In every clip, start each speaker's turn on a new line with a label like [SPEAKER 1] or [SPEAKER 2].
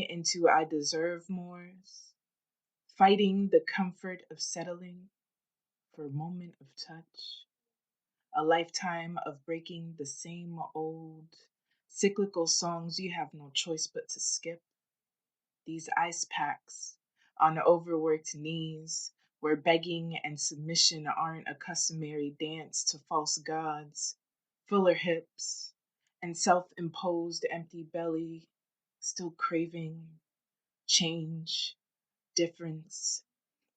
[SPEAKER 1] into I deserve mores, fighting the comfort of settling for a moment of touch, a lifetime of breaking the same old cyclical songs you have no choice but to skip. These ice packs on overworked knees, where begging and submission aren't a customary dance to false gods, fuller hips, and self imposed empty belly, still craving change, difference,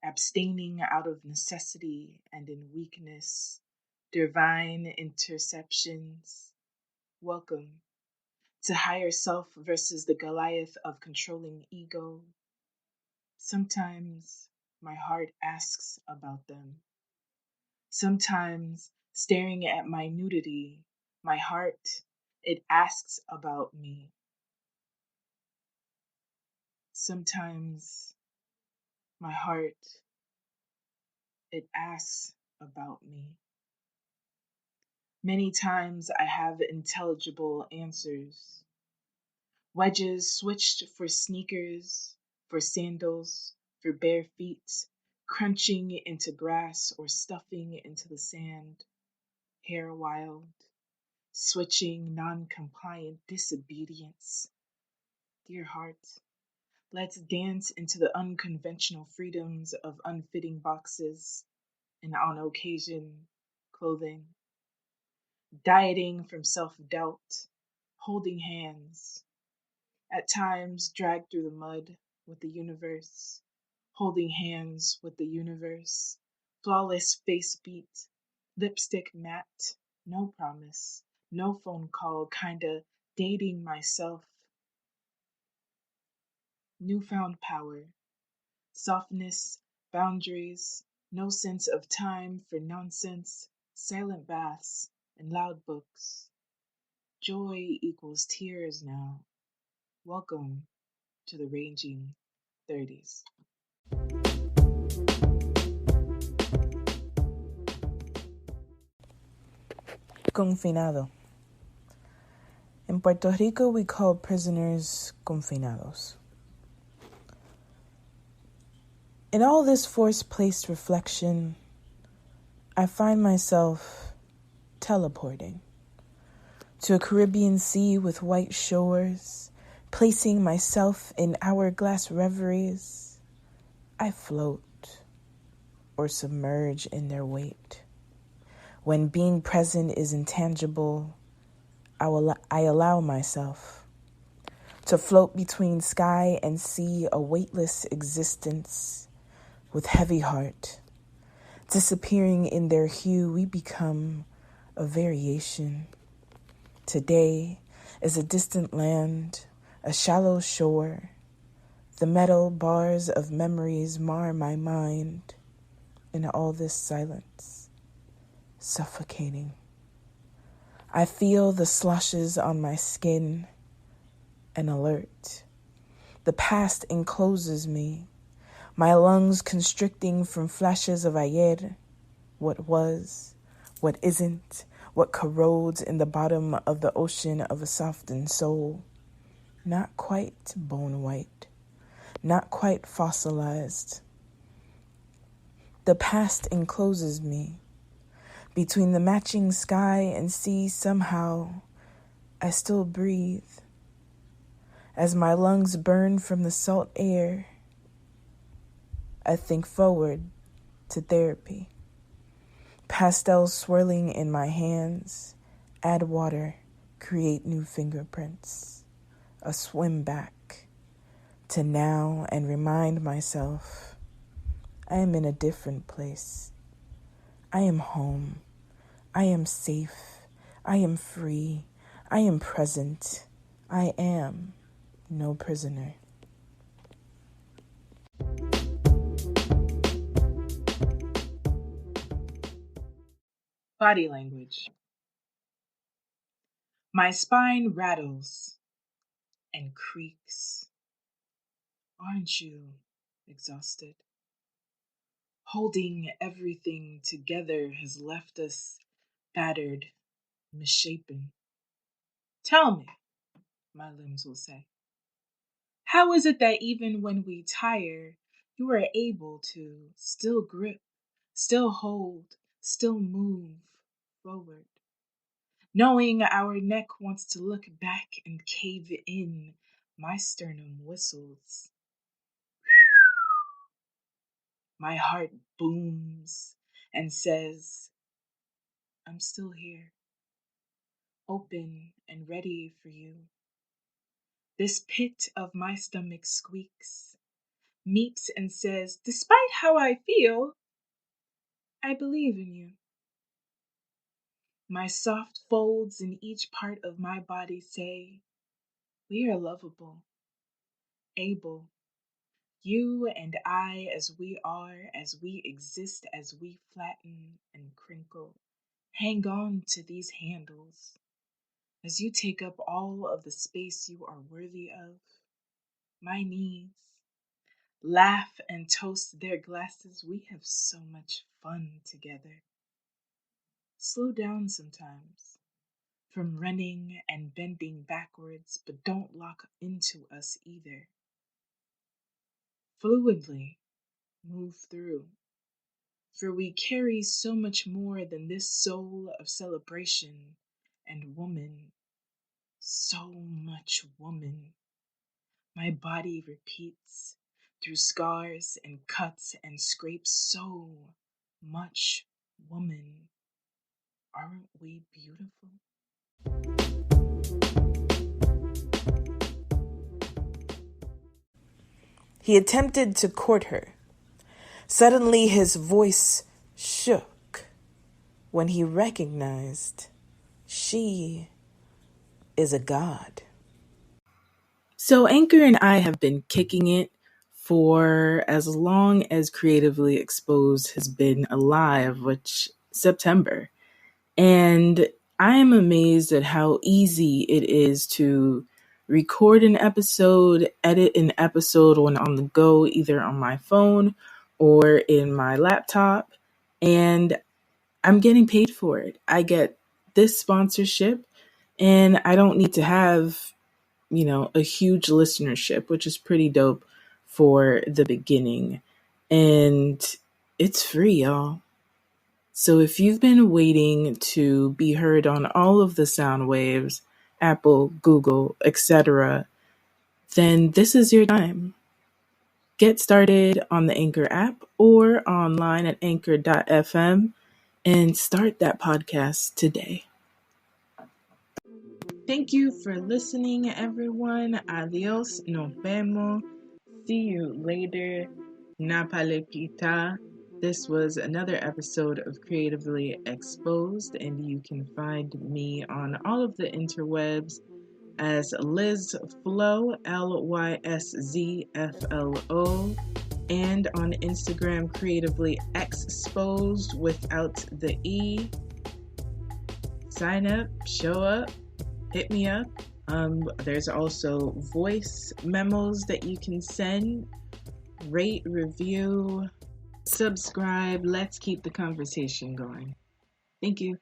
[SPEAKER 1] abstaining out of necessity and in weakness, divine interceptions. Welcome to higher self versus the Goliath of controlling ego. Sometimes my heart asks about them. Sometimes, staring at my nudity, my heart, it asks about me. Sometimes, my heart, it asks about me. Many times I have intelligible answers. Wedges switched for sneakers, for sandals, for bare feet, crunching into grass or stuffing into the sand. Hair wild, switching non-compliant disobedience. Dear heart, let's dance into the unconventional freedoms of unfitting boxes and on occasion, clothing. Dieting from self-doubt, holding hands, at times dragged through the mud with the universe, holding hands with the universe, flawless face beat, lipstick matte, no promise, no phone call, kinda dating myself. Newfound power, softness, boundaries, no sense of time for nonsense, silent baths, and loud books. Joy equals tears now. Welcome to the raging 30s.
[SPEAKER 2] Confinado. In Puerto Rico, we call prisoners confinados. In all this force-placed reflection, I find myself teleporting to a Caribbean sea with white shores, placing myself in hourglass reveries. I float or submerge in their weight. When being present is intangible, I allow myself to float between sky and sea, a weightless existence with heavy heart. Disappearing in their hue, we become a variation. Today is a distant land, a shallow shore. The metal bars of memories mar my mind in all this silence, suffocating. I feel the sloshes on my skin and alert. The past encloses me, my lungs constricting from flashes of ayer, what was, what isn't, what corrodes in the bottom of the ocean of a softened soul. Not quite bone white, not quite fossilized. The past encloses me. Between the matching sky and sea, somehow I still breathe. As my lungs burn from the salt air, I think forward to therapy. Pastels swirling in my hands, add water, create new fingerprints. A swim back to now and remind myself I am in a different place. I am home. I am safe. I am free. I am present. I am no prisoner.
[SPEAKER 1] Body language. My spine rattles and creaks. Aren't you exhausted? Holding everything together has left us battered, misshapen. Tell me, my limbs will say, How is it that even when we tire, you are able to still grip, still hold, still move forward? Knowing our neck wants to look back and cave in, my sternum whistles. My heart booms and says, I'm still here, open and ready for you. This pit of my stomach squeaks, meeps and says, despite how I feel, I believe in you. My soft folds in each part of my body say, we are lovable, able, you and I as we are, as we exist, as we flatten and crinkle. Hang on to these handles as you take up all of the space you are worthy of. My knees laugh and toast their glasses. We have so much fun together. Slow down sometimes from running and bending backwards, but don't lock into us either. Fluidly move through, for we carry so much more than this soul of celebration and woman, so much woman. My body repeats through scars and cuts and scrapes, so much woman. Aren't we beautiful?
[SPEAKER 2] He attempted to court her. Suddenly his voice shook when he recognized she is a god. So Anchor and I have been kicking it for as long as Creatively Exposed has been alive, which September. And I am amazed at how easy it is to record an episode, edit an episode when on the go, either on my phone or in my laptop. And I'm getting paid for it. I get this sponsorship and I don't need to have, a huge listenership, which is pretty dope for the beginning. And it's free, y'all. So if you've been waiting to be heard on all of the sound waves, Apple, Google, etc., then this is your time. Get started on the Anchor app or online at anchor.fm and start that podcast today.
[SPEAKER 1] Thank you for listening, everyone. Adios, nos vemos. See you later. Napalepita. This was another episode of Creatively Exposed, and you can find me on all of the interwebs as Liz Flo, LYSZFLO, and on Instagram, Creatively Exposed without the E. Sign up, show up, hit me up. There's also voice memos that you can send. Rate, review, subscribe. Let's keep the conversation going. Thank you.